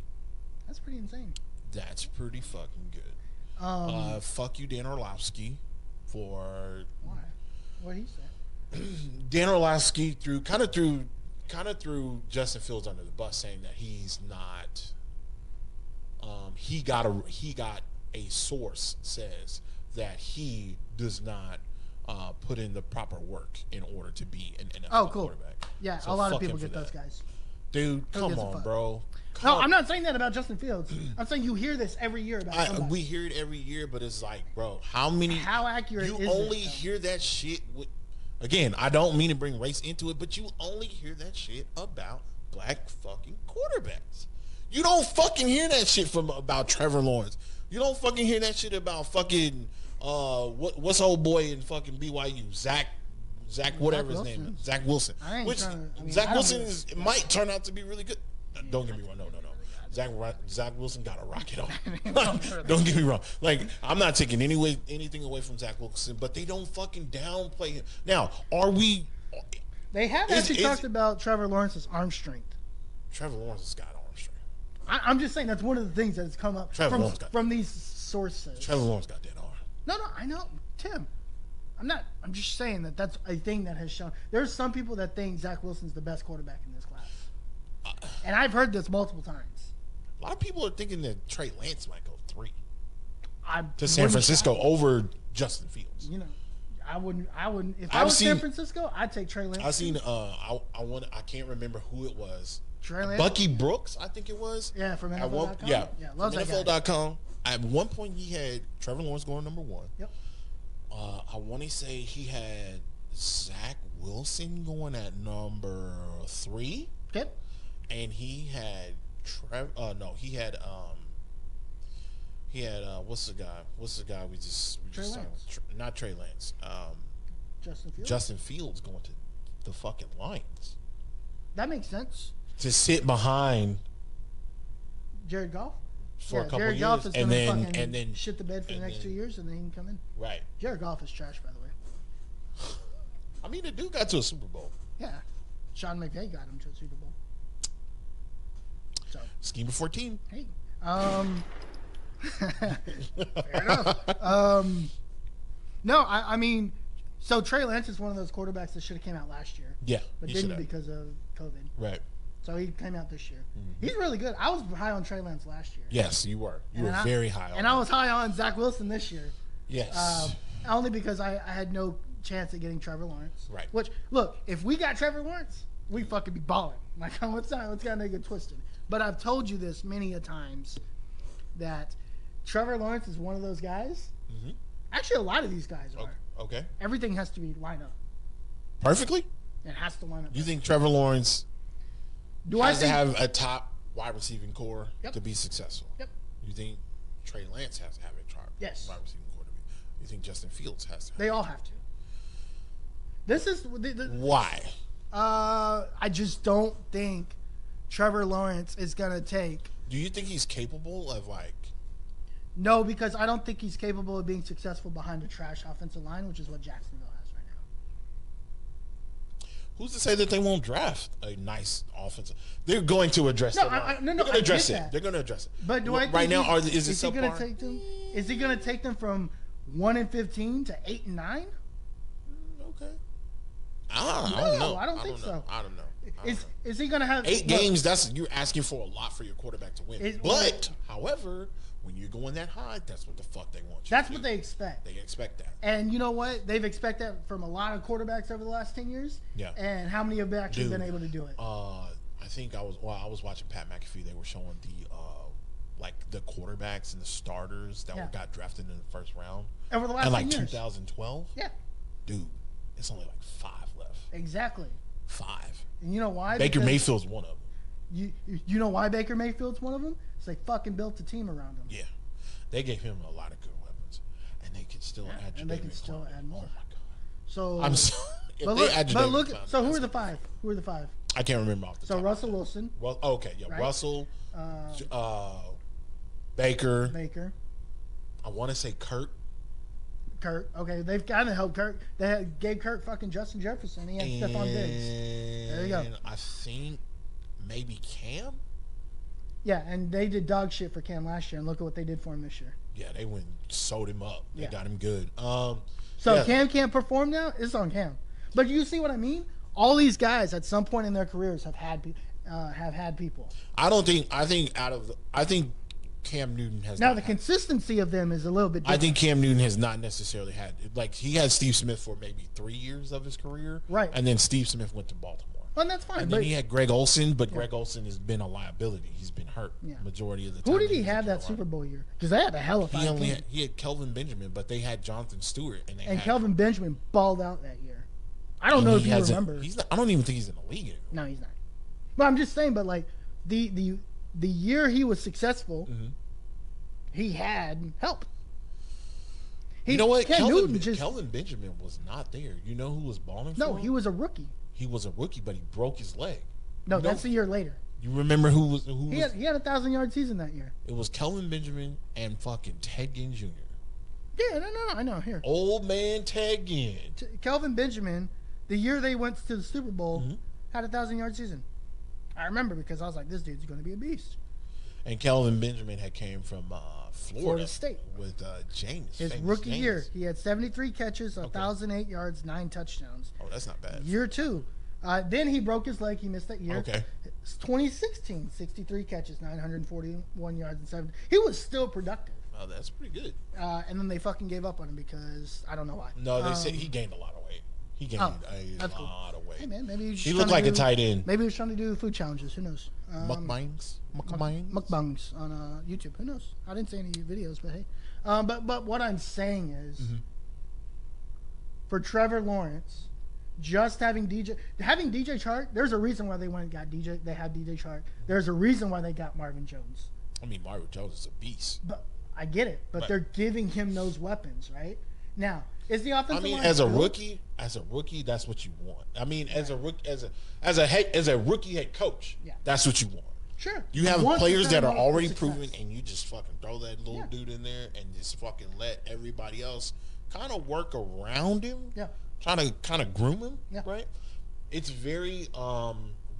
That's pretty insane. That's pretty fucking good. Fuck you, Dan Orlovsky, for why? What he said? Dan Orlovsky threw Justin Fields under the bus, saying that he's not. He got a source says that he does not put in the proper work in order to be an NFL quarterback. Yeah, so a lot of people get those guys. Dude, come on, bro. No, I'm not saying that about Justin Fields. I'm saying you hear this every year about somebody. We hear it every year, but it's like, bro, how accurate is it? You only hear that shit again, I don't mean to bring race into it, but you only hear that shit about black fucking quarterbacks. You don't fucking hear that shit about Trevor Lawrence. You don't fucking hear that shit about fucking what's old boy in fucking BYU, Zach whatever his name is, Zach Wilson. Zach Wilson might turn out to be really good. Don't get me wrong. No. Zach Wilson got a rocket on. Don't get me wrong. Like, I'm not taking anything away from Zach Wilson, but they don't fucking downplay him. Now, are we? They have actually talked about Trevor Lawrence's arm strength. Trevor Lawrence has got arm strength. I'm just saying that's one of the things that's come up from these sources. Trevor Lawrence got that arm. No, I know, Tim. I'm just saying that's a thing that has shown. There's some people that think Zach Wilson's the best quarterback in this class, and I've heard this multiple times. A lot of people are thinking that Trey Lance might go 3 to San Francisco over Justin Fields. I wouldn't. If I was San Francisco, I'd take Trey Lance. I've seen. I can't remember who it was. Trey Lance? Bucky Brooks, I think it was. Yeah, from NFL.com. Yeah, from NFL.com. At one point, he had Trevor Lawrence going number 1. Yep. I want to say he had Zach Wilson going at number 3. Okay. And he had he had what's the guy we just not Trey Lance. Justin Fields going to the fucking Lions. That makes sense. To sit behind Jared Goff for a couple Jared years, Goff is and then shit the bed for the next 2 years, and then he can come in. Right. Jared Goff is trash, by the way. I mean, the dude got to a Super Bowl. Yeah, Sean McVay got him to a Super Bowl. So scheme of 14. Hey, fair enough. No, I mean, so Trey Lance is one of those quarterbacks that should have came out last year. Yeah, but didn't because of COVID. Right. So he came out this year. Mm-hmm. He's really good. I was high on Trey Lance last year. Yes, you were. You were very high on him. And I was high on Zach Wilson this year. Yes. Only because I had no chance at getting Trevor Lawrence. Right. Which, look, if we got Trevor Lawrence, we fucking be balling. Like, let's not make it twisted. But I've told you this many a times that Trevor Lawrence is one of those guys. Mm-hmm. Actually, a lot of these guys are. Okay. Everything has to be lined up. Perfectly? It has to line up. You think Trevor Lawrence has to have a top wide receiving core to be successful? Yep. You think Trey Lance has to have a top wide receiving core to be? You think Justin Fields has to? They all have to. This is why. I just don't think Trevor Lawrence is gonna take. Do you think he's capable of No, because I don't think he's capable of being successful behind a trash offensive line, which is what Jacksonville has right now. Who's to say that they won't draft a nice offensive? They're going to address it. No, they're going to address it. They're going to address it. But do I think right now? Is he going to take them? Is he going to take them from 1-15 to 8-9? Okay. I don't know. I don't think so. I don't know. Is he going to have 8 games? You're asking for a lot for your quarterback to win. However, when you're going that high, that's what the fuck they want you That's to what do. they expect. They expect that. And you know what? They've expected that from a lot of quarterbacks over the last 10 years. Yeah. And how many have actually been able to do it? I think I was watching Pat McAfee. They were showing like the quarterbacks and the starters that got drafted in the first round over the last in like years. 2012. Yeah, dude, it's only like 5 left. Exactly. 5. And you know why? Baker Mayfield's one of them. You know why Baker Mayfield's one of them? It's they fucking built a team around him. Yeah, they gave him a lot of good weapons, and they can still add. And they can still add more. Oh my god! So I'm so. But look. So who are the 5? Who are the 5? I can't remember off the top. So Russell Wilson. Well, okay, yeah, right? Russell, Baker. I want to say Kurt. Okay, they've got to help Kurt. They gave Kurt fucking Justin Jefferson. He had Stephon Diggs. There you go. I think maybe Cam. Yeah, and they did dog shit for Cam last year, and look at what they did for him this year. Yeah, they went and sold him up. They got him good. Cam can't perform now. It's on Cam. But you see what I mean? All these guys at some point in their careers have had people. I think Cam Newton has. Now the consistency of them is a little bit different. I think Cam Newton has not necessarily had, like, he had Steve Smith for maybe 3 years of his career, right? And then Steve Smith went to Baltimore. Well, and that's fine. And then he had Greg Olsen, but Greg Olsen has been a liability. He's been hurt majority of the time. Who did he have that Super Bowl year? Because they had a hell of a team. He had Kelvin Benjamin, but they had Jonathan Stewart, and Kelvin Benjamin balled out that year. I don't know if you remember. I don't even think he's in the league anymore. No, he's not. But I'm just saying. But like the year he was successful, he had help. You know what? Kelvin Benjamin was not there. You know who was balling for him? No, he was a rookie. He was a rookie, but he broke his leg. No, that's a year later. You remember who was? He had a 1,000-yard season that year. It was Kelvin Benjamin and fucking Ted Ginn Jr. Yeah, no, I know. Here, old man Ted Ginn. Kelvin Benjamin, the year they went to the Super Bowl, had a 1,000-yard season. I remember because I was like, this dude's going to be a beast. And Kelvin Benjamin had came from Florida State with James. His rookie year, he had 73 catches, 1,008 yards, 9 touchdowns. Oh, that's not bad. Year 2. Then he broke his leg. He missed that year. Okay. 2016, 63 catches, 941 yards, and 7. He was still productive. Oh, that's pretty good. And then they fucking gave up on him because I don't know why. No, they said he gained a lot of weight. He gained a lot of weight. Hey man, maybe he looked like a tight end. Maybe he was trying to do food challenges. Who knows? Mukbangs on YouTube. Who knows? I didn't see any videos, but hey. But what I'm saying is, for Trevor Lawrence, just having DJ Chark, there's a reason why they went and got DJ. They had DJ Chark. There's a reason why they got Marvin Jones. I mean, Marvin Jones is a beast. But I get it. But they're giving him those weapons, right? Now, is the offensive line as a rookie, that's what you want. I mean, as a rookie head coach, that's what you want. Sure. You have players that are already proven, and you just fucking throw that little dude in there and just fucking let everybody else kind of work around him. Yeah. Trying to kind of groom him. Yeah. Right. It's very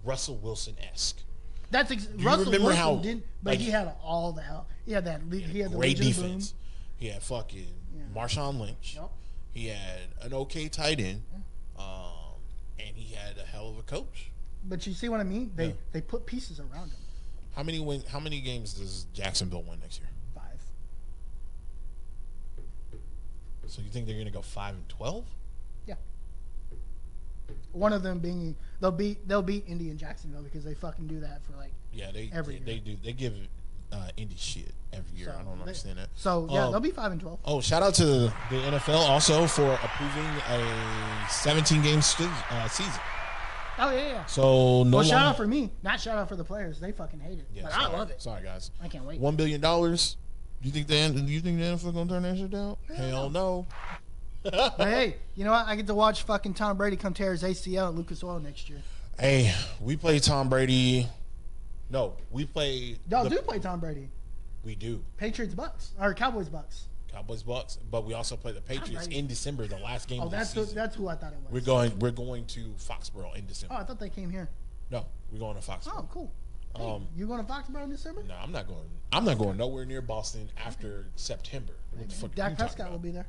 Russell Wilson-esque. That's Russell Wilson didn't, but he had all the help. He had that. He had the great defense. He had fucking Marshawn Lynch. Yep. He had an okay tight end, and he had a hell of a coach. But you see what I mean? They put pieces around him. How many games does Jacksonville win next year? 5. So you think they're gonna go 5-12? Yeah. One of them being they'll beat Indy and Jacksonville because they fucking do that for like every year. They do. They give Indy shit every year. I don't understand that. So they'll be 5-12. Oh, shout out to the NFL also for approving a 17-game season. Oh yeah. So shout out for me, not shout out for the players. They fucking hate it. Yeah, but I love it. Sorry guys. I can't wait. $1 billion. Do you think the NFL gonna turn that shit down? Hell no. But hey, you know what? I get to watch fucking Tom Brady come tear his ACL at Lucas Oil next year. Hey, we play Tom Brady. No, we play. Y'all do play Tom Brady. We do. Patriots Bucks or Cowboys Bucks. Cowboys Bucks, but we also play the Patriots in December, the last game of the season. That's who I thought it was. We're going to Foxborough in December. Oh, I thought they came here. No, we're going to Foxborough. Oh, cool. Hey, you going to Foxborough in December? No, I'm not going. I'm not going nowhere near Boston after September. Dak Prescott will be there.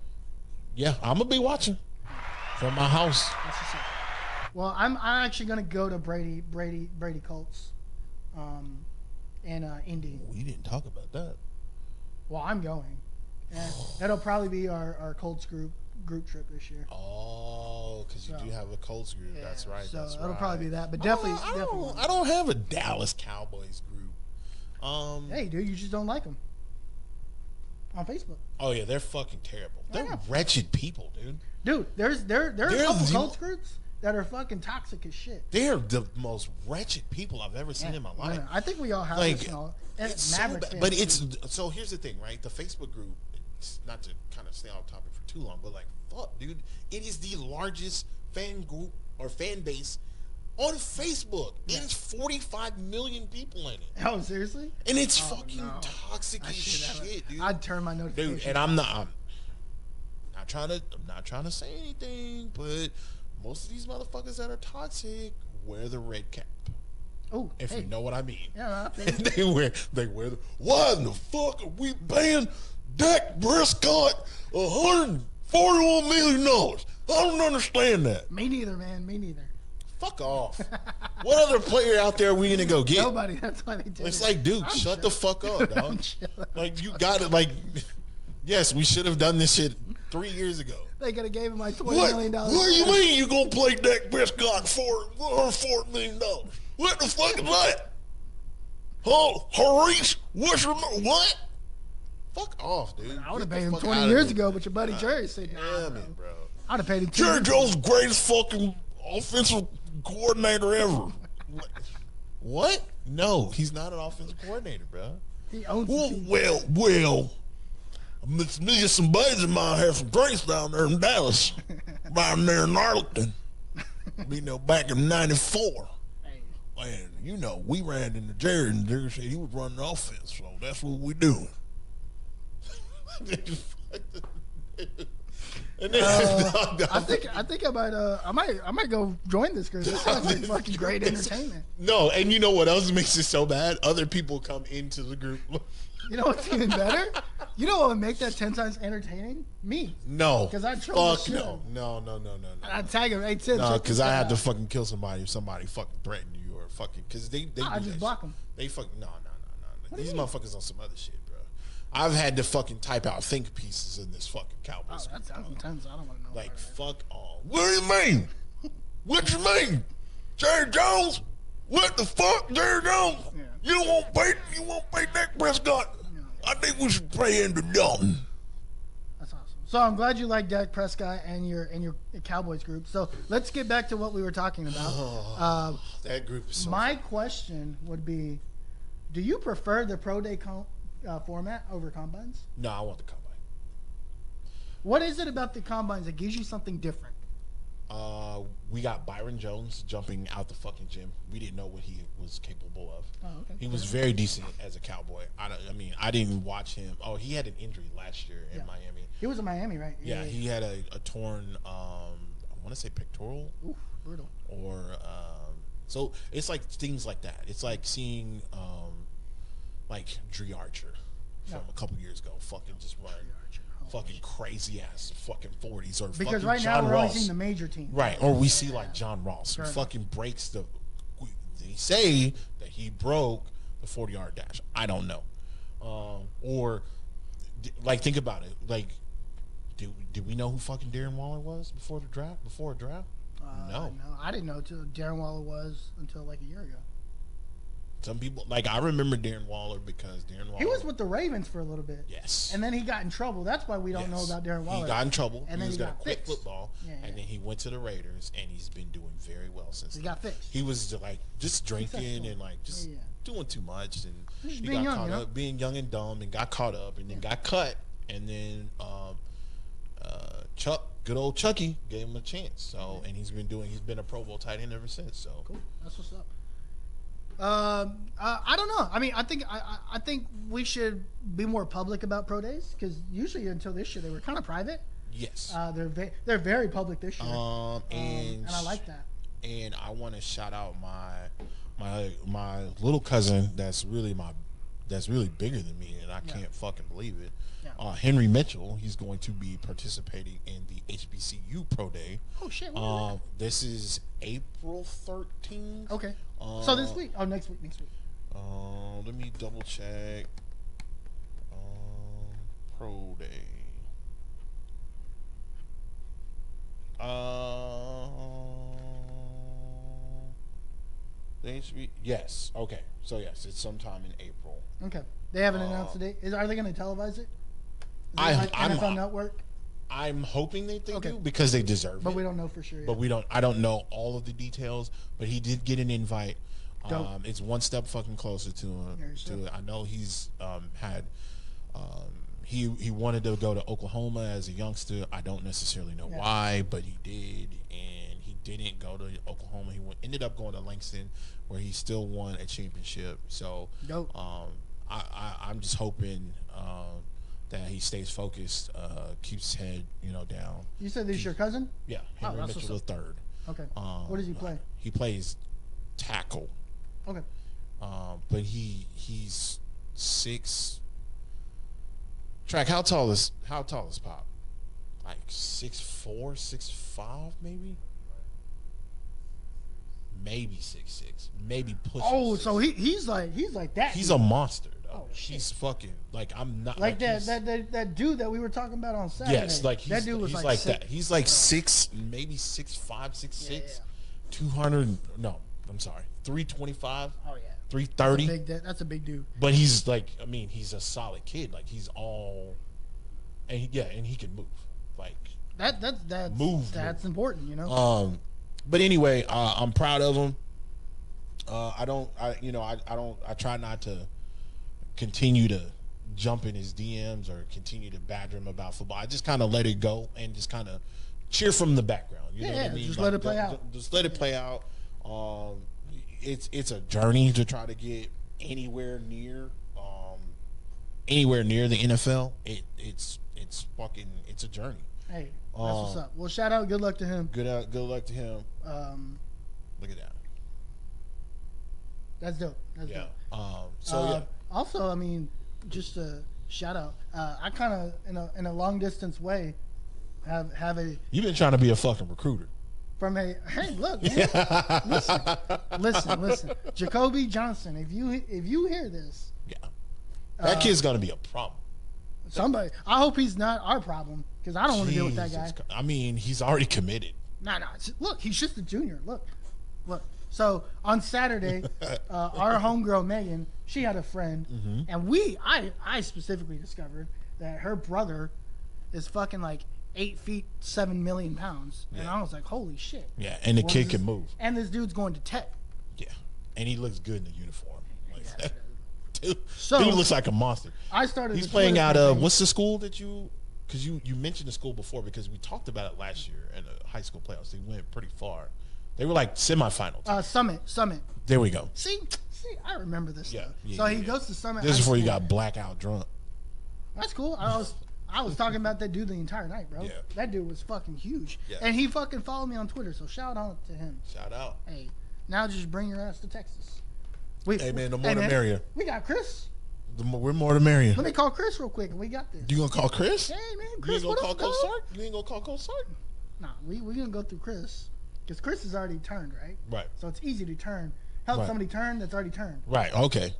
Yeah, I'm gonna be watching from my house. That's what's up. Well, I'm actually gonna go to Brady Colts, and Indy. We didn't talk about that. Well, I'm going. And that'll probably be our Colts group trip this year. Oh, because you do have a Colts group. Yeah, that's right. So that'll probably be that. But definitely, I don't have a Dallas Cowboys group. Hey, dude, you just don't like them on Facebook. Oh yeah, they're fucking terrible. They're wretched people, dude. Dude, there are a couple cult groups that are fucking toxic as shit. They're the most wretched people I've ever seen in my life. I think we all have this. It's so but it's so here's the thing, right? The Facebook group, not to kind of stay off topic for too long, but like, fuck, dude, it is the largest fan group or fan base on Facebook. Yeah. There's 45 million people in it. Oh, seriously? And it's fucking toxic as shit, dude. I'd turn my notifications. Dude, and I'm not trying to say anything, but most of these motherfuckers that are toxic wear the red cap. Oh, if you know what I mean. Yeah, they wear the. Why in the fuck are we paying Dak Prescott $141 million? I don't understand that. Me neither, man. Me neither. Fuck off. What other player out there are we gonna go get? Nobody. That's why they did It's like, dude, shut the fuck up, dog. Like, you got it. Like, yes, we should have done this shit 3 years ago. They could have gave him like $20 million. What do you mean you gonna play Dak Prescott for $104 million? What the fuck is that? Oh, Harish, what's your what? Fuck off, dude. I would have paid him 20 years ago, but your buddy Jerry said, "Nah, bro." I'd have paid him. Jerry Jones, greatest fucking offensive coordinator ever. What? No, he's not an offensive coordinator, bro. He owns. Well. Me and some buddies of mine had some drinks down there in Dallas, down there in Arlington. Back in '94. And we ran into Jerry, and Jerry said he was running the offense, so that's what we do. And then, I think I might go join this because this sounds like fucking great entertainment. No, and you know what else makes it so bad? Other people come into the group. You know what's even better? You know what would make that 10 times entertaining? Me. No. Because I troll the shit. No. I'd tag him. Hey, Tim. No, because I had to fucking kill somebody if somebody fucking threatened you or fucking because they. I just block them. They fucking no. These motherfuckers on some other shit, bro. I've had to fucking type out think pieces in this fucking Cowboys. That sounds intense. I don't want to know. Like fuck all. What do you mean? What you mean, Jerry Jones? What the fuck, Jerry Jones? Yeah. You won't pay Dak Prescott. Yeah. I think we should pay Andy Dalton. That's awesome. So I'm glad you like Dak Prescott and your Cowboys group. So let's get back to what we were talking about. That group is so my question would be, do you prefer the pro day format over combines? No, I want the combine. What is it about the combines that gives you something different? We got Byron Jones jumping out the fucking gym. We didn't know what he was capable of. Oh, okay. He was very decent as a Cowboy. I didn't watch him. Oh, he had an injury last year in Miami. He was in Miami, right? Yeah, he had a torn, I want to say pectoral. Oof, brutal. Or, so it's like things like that. It's like seeing, like Dre Archer from a couple years ago, fucking just run. Fucking crazy ass fucking 40s or because fucking right John now we're only Ross. seeing the major team, right? Or we see like John Ross who fucking breaks the. They say that he broke the 40-yard dash. I don't know, or like think about it. Like, did we know who fucking Darren Waller was before the draft? Before a draft? No, I didn't know who Darren Waller was until like a year ago. Some people, like, I remember Darren Waller because Darren Waller. He was with the Ravens for a little bit. Yes. And then he got in trouble. That's why we don't know about Darren Waller. He got in trouble. And then he was got quit fixed. football. And then he went to the Raiders, and he's been doing very well since He got fixed. He was, like, just drinking and, like, just doing too much. And just he being got young, caught up, being young and dumb, and got caught up, and then got cut. And then good old Chucky, gave him a chance. So, and he's been a Pro Bowl tight end ever since. So cool. That's what's up. I don't know. I mean, I think we should be more public about pro days because usually until this year they were kind of private. Yes. They're very public this year. And I like that. And I want to shout out my little cousin that's really bigger than me, and I can't fucking believe it. Yeah. Henry Mitchell, he's going to be participating in the HBCU Pro Day. Oh shit! This is April 13th. Okay. So this week? Oh, next week. Let me double check. Pro Day. The Yes. Okay. So yes, it's sometime in April. Okay. They haven't announced the date. Are they going to televise it? I'm NFL Network. I'm hoping they do because they deserve it. But we don't know for sure yet. But we don't. I don't know all of the details. But he did get an invite. It's one step fucking closer to him. I know he's had. He wanted to go to Oklahoma as a youngster. I don't necessarily know why, but he did, and he didn't go to Oklahoma. He ended up going to Langston, where he still won a championship. So, I'm just hoping that he stays focused, keeps his head, down. You said this is your cousin? Yeah, Henry Mitchell the third. Okay. What does he play? He plays tackle. Okay. But he's 6. Track. How tall is Pop? Like 6'4", 6'5", maybe. Maybe 6'6", maybe pushing. Oh, 6. so he's like that. He's a monster. Oh, he's fucking I'm not like that dude that we were talking about on Saturday. Yes, that dude was like that. He's like 6, maybe 6'5", 6'6", 200. No, I'm sorry, 325. Oh yeah, 330. That's a big dude. But he's he's a solid kid. Like he's and he can move. Like that's important, But anyway, I'm proud of him. I try not to continue to jump in his DMs or continue to badger him about football. I just kind of let it go and just kind of cheer from the background. You know what I mean? Just let it play out. Just let it play out. It's a journey to try to get anywhere near the NFL. It's a journey. Hey, that's what's up. Well, shout out, good luck to him. Good luck to him. Look at that. That's dope. That's dope. Also, I mean, just a shout out. I kind of in a long distance way have a. You've been trying to be a fucking recruiter. Hey, look, man. listen. Jacoby Johnson, if you hear this, that kid's gonna be a problem. Somebody, I hope he's not our problem because I don't want to deal with that guy. I mean, he's already committed. Nah. Look, he's just a junior. Look. So on Saturday, our homegirl Megan, she had a friend, and I specifically discovered that her brother is fucking like 8 feet 7 million pounds, and I was like, holy shit. Yeah, and the kid can move. And this dude's going to Tech. Yeah, and he looks good in the uniform. Dude So looks like a monster. He's playing out of what's the school that you? Because you mentioned the school before because we talked about it last year in the high school playoffs. They went pretty far. They were like semifinals. Summit. There we go. See, I remember this. Yeah. He goes to Summit. This is before you got blackout drunk. That's cool. I was talking about that dude the entire night, bro. Yeah. That dude was fucking huge. Yeah. And he fucking followed me on Twitter, so shout out to him. Shout out. Hey, now just bring your ass to Texas. Hey, man, the more the merrier. We got Chris. We're more the merrier. Let me call Chris real quick, and we got this. You gonna call Chris? Hey, man, Chris, You ain't gonna call Coach Sark? You ain't gonna call Coach Sark? Nah, we gonna go through Chris. Because Chris is already turned, right? Right. So it's easy to turn. Help somebody turn that's already turned. Right. Okay.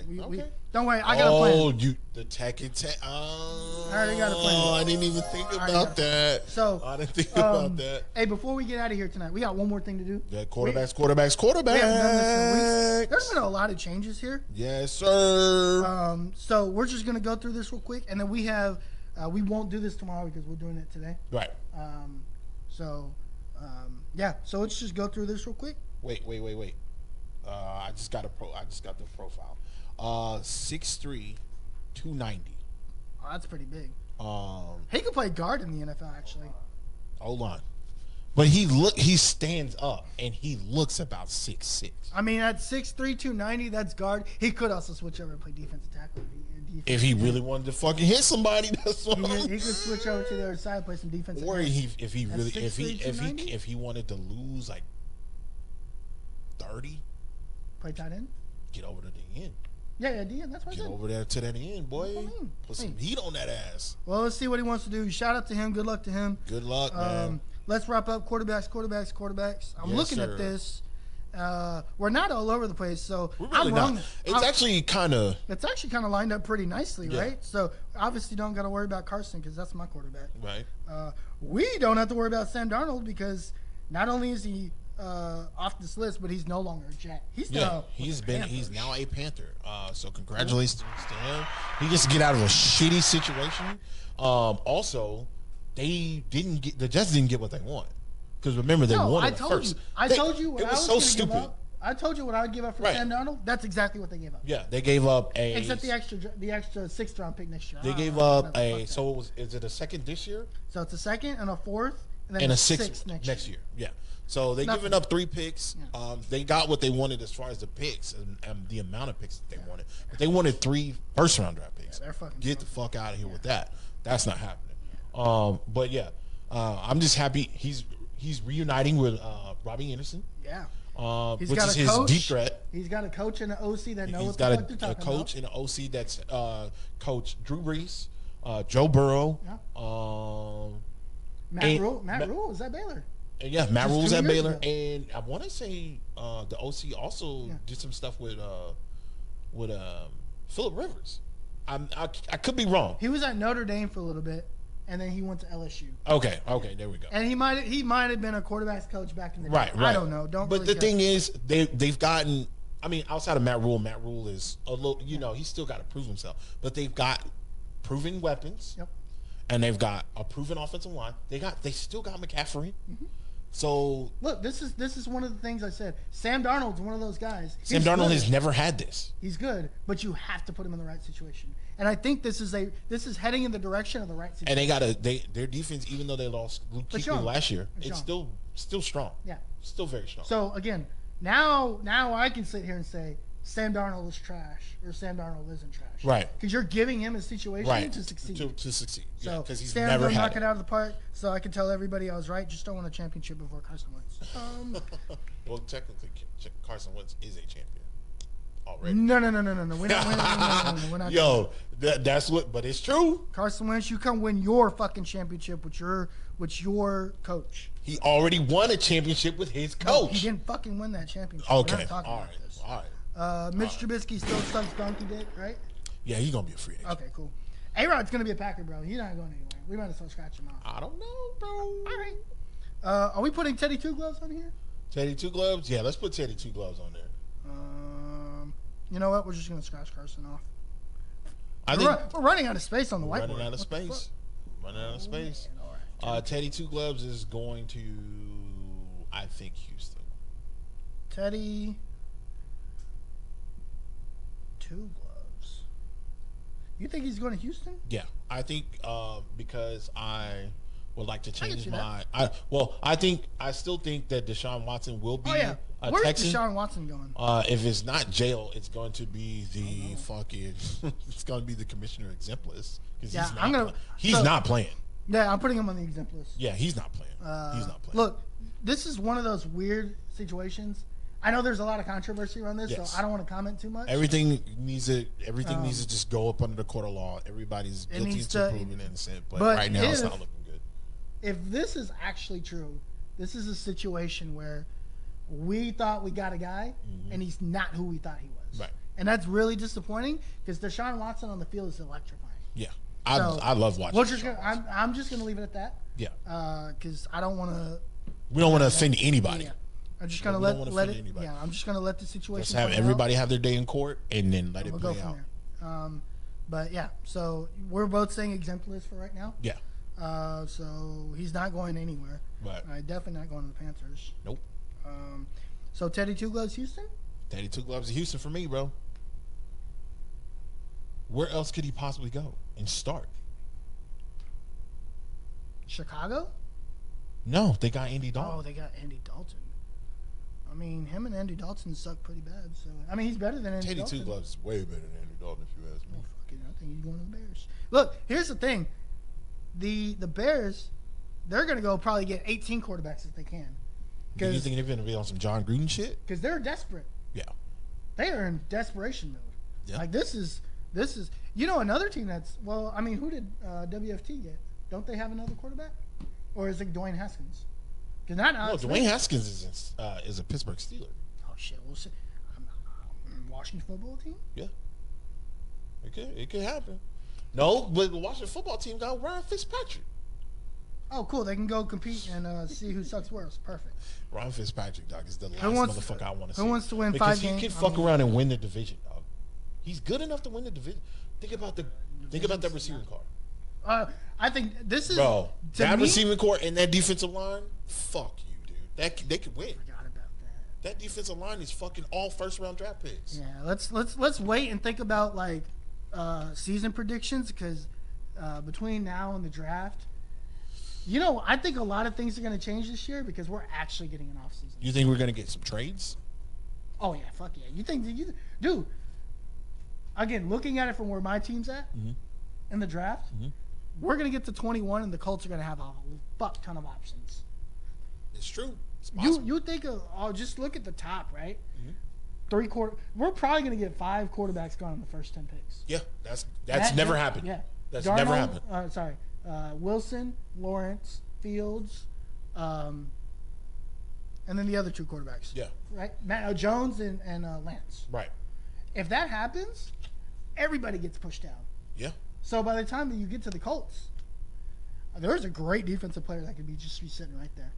We, don't worry, I got a plan. Oh, the tech and tech. I already got a plan. I didn't even think about that. So I didn't think about that. Hey, before we get out of here tonight, we got one more thing to do. Yeah, quarterbacks. We haven't done this in weeks. There's been a lot of changes here. Yes, sir. So we're just gonna go through this real quick, and then we have we won't do this tomorrow because we're doing it today. Right. Yeah. So let's just go through this real quick. Wait. I just got the profile. 6'3", 290. Oh, that's pretty big. He could play guard in the NFL, actually. Hold on. But he stands up and he looks about 6'6". I mean, at 6'3", 290, that's guard. He could also switch over and play defensive tackle. If he really wanted to fucking hit somebody, that's what he could switch over to the other side, play some defensive. Or if he wanted to lose like 30, play tight end. Get over to the end. Yeah, D end. That's what I said. Get over there to that end, boy. Put some heat on that ass. Well, let's see what he wants to do. Shout out to him. Good luck to him. Good luck, man. Let's wrap up quarterbacks. I'm looking at this. We're not all over the place, so we're really not. It's actually kind of lined up pretty nicely, right? So obviously, don't got to worry about Carson because that's my quarterback. Right. We don't have to worry about Sam Darnold because not only is he off this list, but he's no longer a Jet. He's now a Panther. So congratulations to him. He gets to get out of a shitty situation. Also, the Jets didn't get what they want, because remember they wanted first. I told you what I was so stupid. Give up. I told you what I would give up for Sam Darnold. That's exactly what they gave up. Yeah, they gave up except the extra 6th round pick next year. They gave up is it a second this year? So it's a second and a 4th and then a sixth next year. Yeah. So they given up 3 picks. Yeah. They got what they wanted as far as the picks and the amount of picks that they wanted. But they wanted 3 first-round draft picks. Yeah, get the fuck out of here with that. That's not happening. But yeah, I'm just happy he's reuniting with Robbie Anderson. Yeah. Which is his deep threat. He's got a coach and an OC that know what the fuck they're talking about. He's got a coach and an OC that's coach Drew Brees, Joe Burrow. Yeah. Matt Rule is at Baylor. Yeah, Matt Rule's at Baylor, and I want to say the OC also did some stuff with Phillip Rivers. I could be wrong. He was at Notre Dame for a little bit, and then he went to LSU. Okay, there we go. And he might have been a quarterback's coach back in the day. Right. I don't know. But the thing is, they've gotten. I mean, outside of Matt Rule is a little. He's still got to prove himself. But they've got proven weapons. Yep. And they've got a proven offensive line. They still got McCaffrey. Mm-hmm. So look, this is one of the things I said. Sam Darnold's one of those guys. Sam Darnold has never had this. He's good, but you have to put him in the right situation. And I think this is heading in the direction of the right situation. And their defense, even though they lost Luke Kuechly last year, it's still strong. Yeah, still very strong. So again, now I can sit here and say Sam Darnold is trash or Sam Darnold isn't trash. Right. Because you're giving him a situation to succeed. To succeed. So because he's Sam's never gonna had knock it out of the park. So I can tell everybody I was right. Just don't win a championship before Carson Wentz. Well, technically, Carson Wentz is a champion already. No. We're not winning. Yo, that's what. But it's true. Carson Wentz, you come win your fucking championship with your coach. He already won a championship with his coach. No, he didn't fucking win that championship. Okay. All right. Mitch Trubisky still sucks donkey dick, right? Yeah, he's gonna be a free agent. Okay, cool. A-Rod's gonna be a Packer, bro. He's not going anywhere. We might as well scratch him off. I don't know, bro. All right. Are we putting Teddy Two Gloves on here? Teddy Two Gloves? Yeah, let's put Teddy Two Gloves on there. You know what? We're just gonna scratch Carson off. We're running out of space on the whiteboard. Running out of space. All right. Teddy Two Gloves is going to, I think, Houston. Teddy Two Gloves. You think he's going to Houston? Yeah, I think because I would like to change my. I still think that Deshaun Watson will be. Where's Texan. Deshaun Watson going? If it's not jail, it's going to be the fucking. It's going to be the commissioner exemplis because he's not playing. Yeah, I'm putting him on the exempt list. Yeah, he's not playing. He's not playing. Look, this is one of those weird situations. I know there's a lot of controversy around this, so I don't want to comment too much. Everything needs to just go up under the court of law. Everybody's guilty until proven innocent, but right now it's not looking good. If this is actually true, this is a situation where we thought we got a guy, and he's not who we thought he was. Right. And that's really disappointing because Deshaun Watson on the field is electrifying. Yeah. I love watching. I'm just gonna leave it at that. Yeah. Because I don't want to. We don't want to offend anybody. Yeah. I'm just gonna let it. Anybody. Yeah, I'm just gonna let the situation. Just have everybody have their day in court, and then let it play out. There. But yeah, so we're both saying exempt list for right now. Yeah. So he's not going anywhere. Right. Definitely not going to the Panthers. Nope. So Teddy Two Gloves, Houston. Teddy Two Gloves, Houston for me, bro. Where else could he possibly go and start? Chicago? No, they got Andy Dalton. Oh, they got Andy Dalton. I mean, him and Andy Dalton suck pretty bad. So I mean, he's better than Andy Dalton. Teddy Two Gloves is way better than Andy Dalton, if you ask me. I think he's going to the Bears. Look, here's the thing: the Bears, they're going to go probably get 18 quarterbacks if they can. Do you think they're going to be on some John Gruden shit? Because they're desperate. Yeah. They are in desperation mode. Yeah. Like this is another team that's who did WFT get? Don't they have another quarterback, or is it Dwayne Haskins? Dwayne Haskins is a Pittsburgh Steeler. Oh shit! We'll see. Washington football team. Yeah. It could happen. No, but the Washington football team got Ryan Fitzpatrick. Oh, cool. They can go compete and see who sucks worse. Perfect. Ron Fitzpatrick, dog, is the last motherfucker I want to see. Who wants to win because 5 games? He can fuck around and win the division, dog. He's good enough to win the division. Think about that receiving core. I think this is that receiving core and that defensive line. Fuck you, dude. They could win. Forgot about that. That defensive line is fucking all first round draft picks. Yeah, let's wait and think about like season predictions because between now and the draft. You know, I think a lot of things are going to change this year because we're actually getting an offseason. You think we're going to get some trades? Oh, yeah. Fuck yeah. You think dude, again, looking at it from where my team's at in the draft, we're going to get to 21 and the Colts are going to have a fuck ton of options. It's true. It's you think just look at the top, right? We're probably going to get 5 quarterbacks gone in the first 10 picks. Yeah, that's never happened. Yeah. That's Darnold, never happened. Wilson, Lawrence, Fields, and then the other 2 quarterbacks. Yeah. Right? Jones and Lance. Right. If that happens, everybody gets pushed down. Yeah. So by the time that you get to the Colts, there's a great defensive player that could be sitting right there.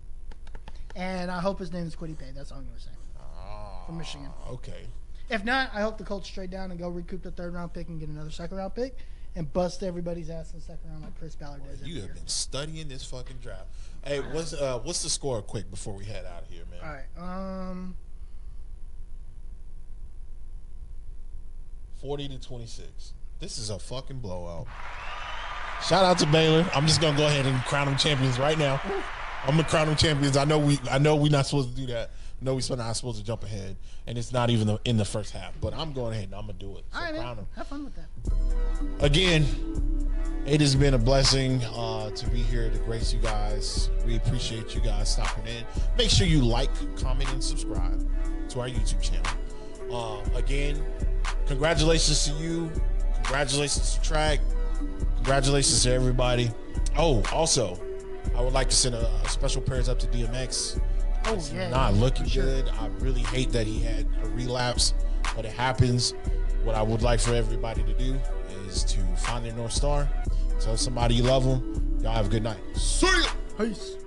And I hope his name is Kwity Paye. That's all I'm going to say. From Michigan. Okay. If not, I hope the Colts trade down and go recoup the 3rd round pick and get another 2nd round pick. And bust everybody's ass in the 2nd round like Chris Ballard does. You have been studying this fucking draft. Hey, what's the score quick before we head out of here, man? All right. 40-26. This is a fucking blowout. Shout out to Baylor. I'm just gonna go ahead and crown them champions right now. I'm gonna crown them champions. I know we're not supposed to do that. No, we're not supposed to jump ahead, and it's not even in the first half. But I'm going ahead and I'm gonna do it. So all right, crown man. them. Have fun with that. Again, it has been a blessing to be here to grace you guys. We appreciate you guys stopping in. Make sure you like, comment, and subscribe to our YouTube channel. Again, congratulations to you. Congratulations to Track. Congratulations to everybody. Oh, also, I would like to send a special prayers up to DMX. It's not looking good. I really hate that he had a relapse, but it happens. What I would like for everybody to do is to find their North Star. Tell somebody you love them. Y'all have a good night. See ya. Peace.